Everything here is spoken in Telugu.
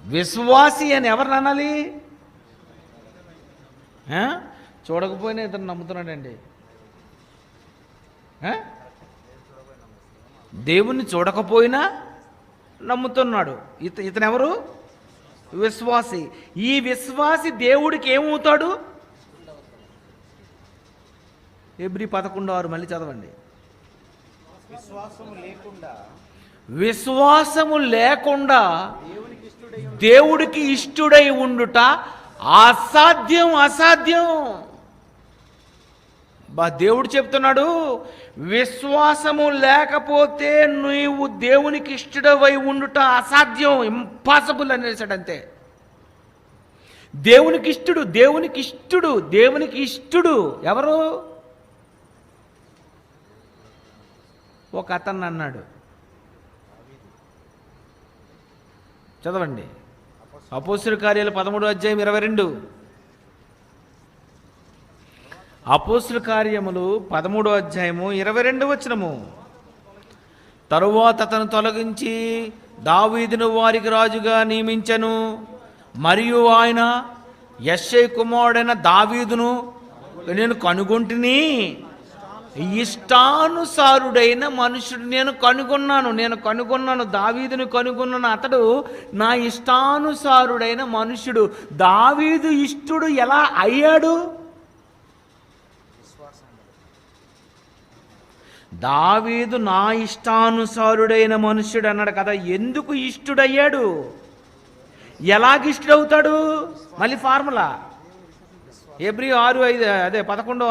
విశ్వాసి అని ఎవరిని అనాలి? చూడకపోయినా ఇతను నమ్ముతున్నాడండి. దేవుణ్ణి చూడకపోయినా నమ్ముతున్నాడు. ఇతను ఎవరు? విశ్వాసి. ఈ విశ్వాసి దేవుడికి ఏమవుతాడు? హెబ్రీ 11:6 మళ్ళీ చదవండి. విశ్వాసము లేకుండా దేవుడికి ఇష్టుడై ఉండుట అసాధ్యం. అసాధ్యం. దేవుడు చెప్తున్నాడు, విశ్వాసము లేకపోతే నీవు దేవునికి ఇష్టడవై ఉండుట అసాధ్యం, ఇంపాసిబుల్ అనేసాడు. అంతే. దేవునికి ఇష్టడు, దేవునికి ఇష్టడు, దేవునికి ఇష్టడు ఎవరు? ఒక అతన్ని అన్నాడు. చదవండి. అపోస్తలుల కార్యాలు 13:22. అపోస్తలుల కార్యములు 13:22. తరువాత అతను తొలగించి దావీదును వారికి రాజుగా నియమించెను. మరియు ఆయన యెష్షయి కుమారుడైన దావీదును నేను కనుగొంటిని, ఇష్టానుసారుడైన మనుషుడు నేను కనుగొన్నాను. దావీదును కనుగొన్నాను. అతడు నా ఇష్టానుసారుడైన మనుషుడు. దావీదు ఇష్టుడు ఎలా అయ్యాడు? దావీదు నా ఇష్టానుసారుడైన మనుష్యుడు అన్నాడు కదా. ఎందుకు ఇష్టుడయ్యాడు? ఎలాగిష్టుడవుతాడు? మళ్ళీ ఫార్ములా హెబ్రీ 6:5 11